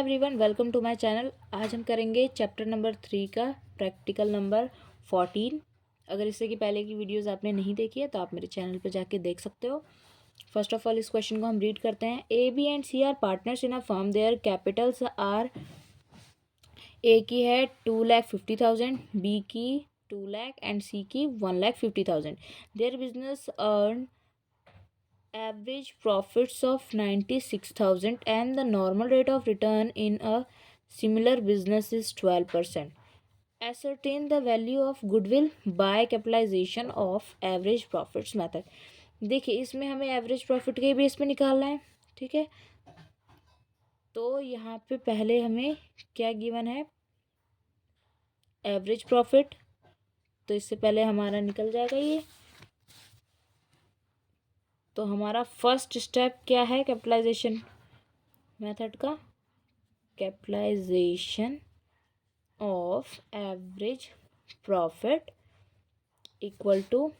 Everyone, welcome to my channel. आज हम करेंगे चैप्टर नंबर 3 का प्रैक्टिकल नंबर 14। अगर इससे की पहले की वीडियोस आपने नहीं देखी है तो आप मेरे चैनल पर जाके देख सकते हो। फर्स्ट ऑफ ऑल इस क्वेश्चन को हम रीड करते हैं। A, B and C are partners in a firm. Their capitals are, A की है 2,50,000, बी की 2 लाख एंड सी की 1,50,000। Their business earn average profits of 96,000 and the normal rate of return in a similar business is 12%. Ascertain the value of goodwill by capitalization of average profits method. देखिए, इसमें हमें average profit के base पे निकालना है। ठीक है, तो यहाँ पे पहले हमें क्या गिवन है, एवरेज प्रॉफिट। तो इससे पहले हमारा निकल जाएगा ये। तो हमारा फर्स्ट स्टेप क्या है कैपिटलाइजेशन मेथड का? Capitalisation of average profit equal to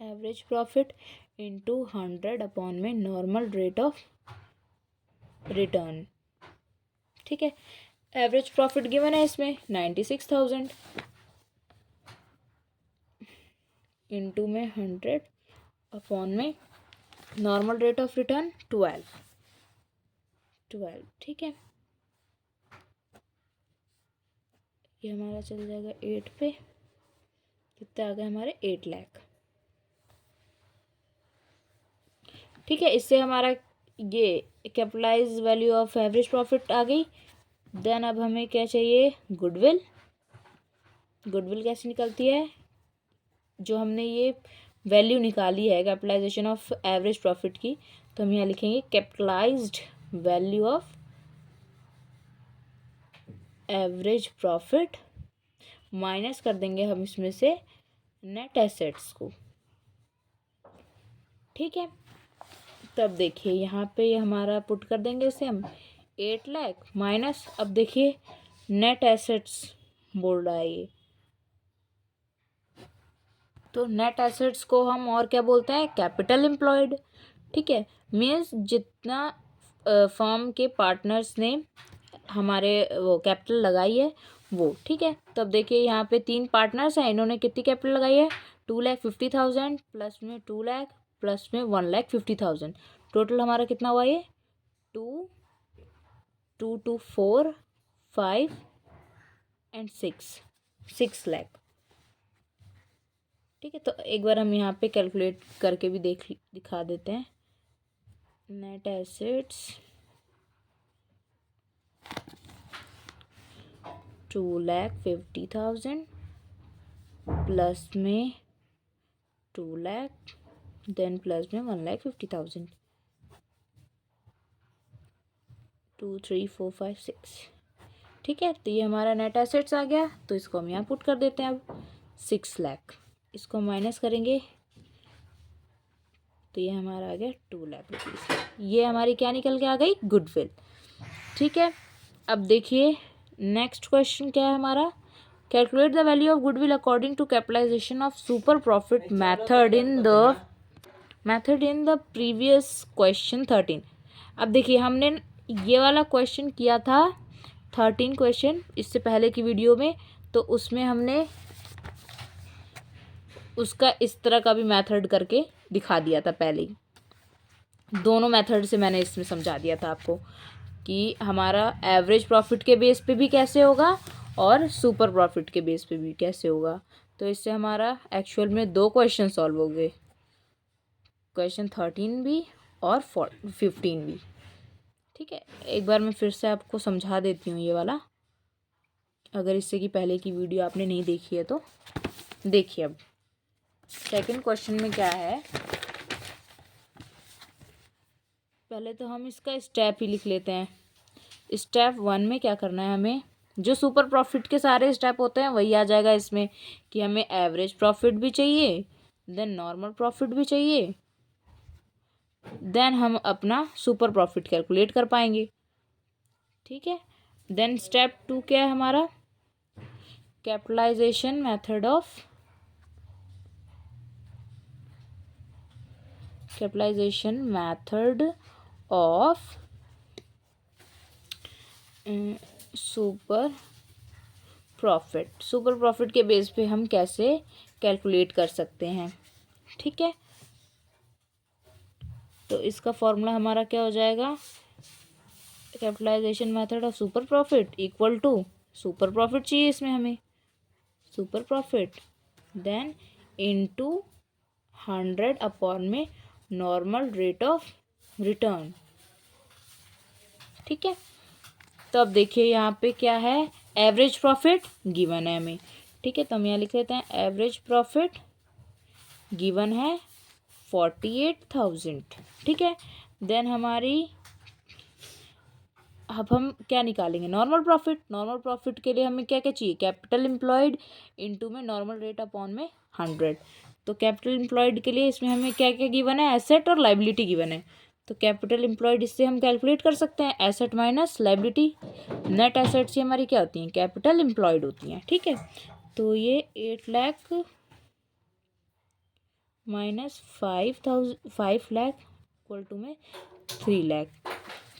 average profit into 100 upon में नॉर्मल रेट ऑफ रिटर्न। ठीक है, एवरेज प्रॉफिट गिवन है इसमें 96,000 इंटू में 100 अपॉन में नॉर्मल रेट ऑफ रिटर्न 12। ठीक है, ये हमारा चल जाएगा 8 पे। कितना आ गया हमारे 8 लाख। ठीक है, इससे हमारा ये capitalise value of average profit आ गई। देन अब हमें क्या चाहिए, गुडविल। गुडविल कैसे निकलती है? जो हमने ये वैल्यू निकाली है कैपिटलाइजेशन ऑफ एवरेज प्रॉफिट की, तो हम यहाँ लिखेंगे capitalised value of average profit minus कर देंगे हम इसमें से नेट एसेट्स को। ठीक है, तब देखिए यहाँ पे हमारा पुट कर देंगे इसे हम 8 लाख माइनस, अब देखिए नेट एसेट्स बोल रहा है ये, तो नेट एसेट्स को हम और क्या बोलते हैं, कैपिटल एम्प्लॉयड। ठीक है, मीन्स जितना फर्म के पार्टनर्स ने हमारे वो कैपिटल लगाई है वो। ठीक है, तब देखिए यहाँ पे 3 पार्टनर्स हैं, इन्होंने कितनी कैपिटल लगाई है, 2,50,000 प्लस में 2 लाख प्लस में 1,50,000। टोटल हमारा कितना हुआ ये 2 4 5 एंड 6 लाख। ठीक है, तो एक बार हम यहाँ पे कैलकुलेट करके भी दिखा देते हैं। नेट एसेट्स 2,50,000 प्लस में 2 लाख देन प्लस में 1,50,000। 2 3 4 5 6। ठीक है, तो ये हमारा नेट एसेट्स आ गया। तो इसको हम यहाँ पुट कर देते हैं अब 6 लाख। इसको माइनस करेंगे तो ये हमारा आ गया 2 लाख रुपीज़। ये हमारी क्या निकल के आ गई, गुडविल। ठीक है, अब देखिए नेक्स्ट क्वेश्चन क्या है हमारा, calculate the value of goodwill according to capitalisation of super profit method in the previous question 13। अब देखिए हमने ये वाला क्वेश्चन किया था 13 क्वेश्चन इससे पहले की वीडियो में, तो उसमें हमने उसका इस तरह का भी मेथड करके दिखा दिया था पहले ही। दोनों मेथड से मैंने इसमें समझा दिया था आपको कि हमारा एवरेज प्रॉफिट के बेस पे भी कैसे होगा और सुपर प्रॉफिट के बेस पे भी कैसे होगा। तो इससे हमारा एक्चुअल में 2 क्वेश्चन सॉल्व हो गए, क्वेश्चन 13 भी और 15 भी। ठीक है, एक बार मैं फिर से आपको समझा देती हूँ ये वाला, अगर इससे की पहले की वीडियो आपने नहीं देखी है तो देखिए। अब सेकंड क्वेश्चन में क्या है, पहले तो हम इसका स्टेप ही लिख लेते हैं। स्टेप 1 में क्या करना है, हमें जो सुपर प्रॉफिट के सारे स्टेप होते हैं वही आ जाएगा इसमें, कि हमें एवरेज प्रॉफिट भी चाहिए, देन नॉर्मल प्रॉफिट भी चाहिए, देन हम अपना सुपर प्रॉफिट कैलकुलेट कर पाएंगे। ठीक है, देन स्टेप 2 क्या है हमारा, capitalisation method of super profit के बेस पे हम कैसे कैलकुलेट कर सकते हैं, ठीक है। तो इसका फॉर्मूला हमारा क्या हो जाएगा, capitalisation method of super profit equal to, super profit चाहिए इसमें हमें, super profit then into 100 upon में नॉर्मल रेट ऑफ रिटर्न, ठीक है। तो अब देखिए यहाँ पे क्या है, एवरेज प्रॉफिट गिवन है हमें, ठीक है। तो हम यहाँ लिख लेते हैं एवरेज प्रॉफिट गिवन है 48,000, ठीक है। देन हमारी, अब हम क्या निकालेंगे, नॉर्मल प्रॉफिट। नॉर्मल प्रॉफिट के लिए हमें क्या क्या चाहिए, कैपिटल एम्प्लॉयड इनटू में नॉर्मल रेट अपॉन में 100। तो कैपिटल एम्प्लॉयड के लिए इसमें हमें क्या क्या गिवन है, एसेट और लाइबिलिटी गिवन है। तो कैपिटल एम्प्लॉयड इससे हम कैलकुलेट कर सकते हैं, asset minus liability. Net assets ही हमारी क्या होती हैं, कैपिटल एम्प्लॉयड होती हैं, ठीक है। तो ये 8 lakh minus 5 lakh equal to में 3 लाख,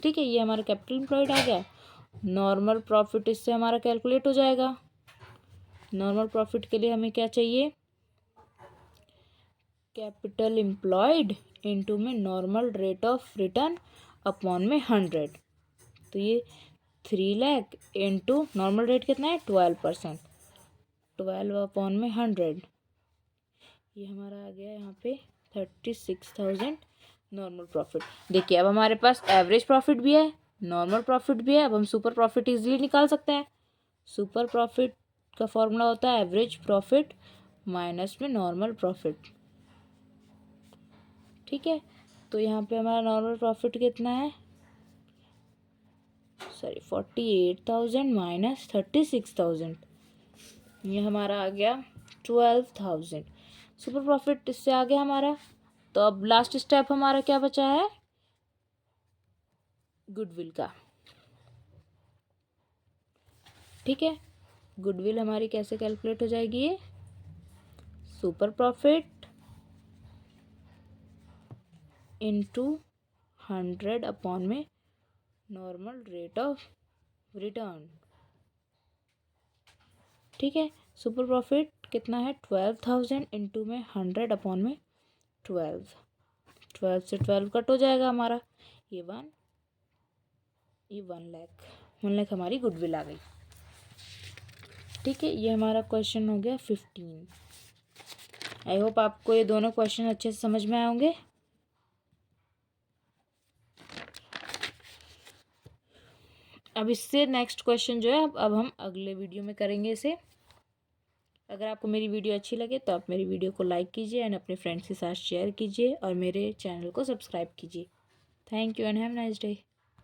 ठीक है। ये हमारा कैपिटल एम्प्लॉयड आ गया। नॉर्मल प्रॉफिट इससे हमारा कैलकुलेट हो जाएगा। नॉर्मल प्रॉफिट के लिए हमें क्या चाहिए, कैपिटल एम्प्लॉयड इनटू में normal rate of return upon में 100। तो ये 3 लाख इंटू नॉर्मल रेट कितना है 12%, 12 अपॉन में 100, ये हमारा आ गया यहाँ पे 36,000 नॉर्मल प्रॉफिट। देखिए अब हमारे पास एवरेज प्रॉफिट भी है, नॉर्मल प्रॉफिट भी है। अब हम सुपर प्रॉफिट इजीली निकाल सकते हैं। सुपर प्रॉफिट का फॉर्मूला होता है एवरेज प्रॉफिट माइनस में नॉर्मल प्रॉफिट, ठीक है। तो यहाँ पे हमारा नॉर्मल प्रॉफिट कितना है, 48,000 माइनस 36,000, ये हमारा आ गया 12,000। सुपर प्रॉफिट इससे आ गया हमारा। तो अब लास्ट स्टेप हमारा क्या बचा है, गुडविल का, ठीक है। गुडविल हमारी कैसे कैलकुलेट हो जाएगी, ये सुपर प्रॉफिट इनटू 100 अपॉन में नॉर्मल रेट ऑफ रिटर्न, ठीक है। सुपर प्रॉफिट कितना है 12,000 इंटू में 100 अपॉन में 12 से 12 कट हो जाएगा हमारा, ये 1 लाख हमारी गुडविल आ गई, ठीक है। ये हमारा क्वेश्चन हो गया 15। आई होप आपको ये दोनों क्वेश्चन अच्छे से समझ में आए होंगे। अब इससे नेक्स्ट क्वेश्चन जो है अब हम अगले वीडियो में करेंगे इसे। अगर आपको मेरी वीडियो अच्छी लगे तो आप मेरी वीडियो को लाइक कीजिए एंड अपने फ्रेंड्स के साथ शेयर कीजिए और मेरे चैनल को सब्सक्राइब कीजिए। Thank you and have a nice day.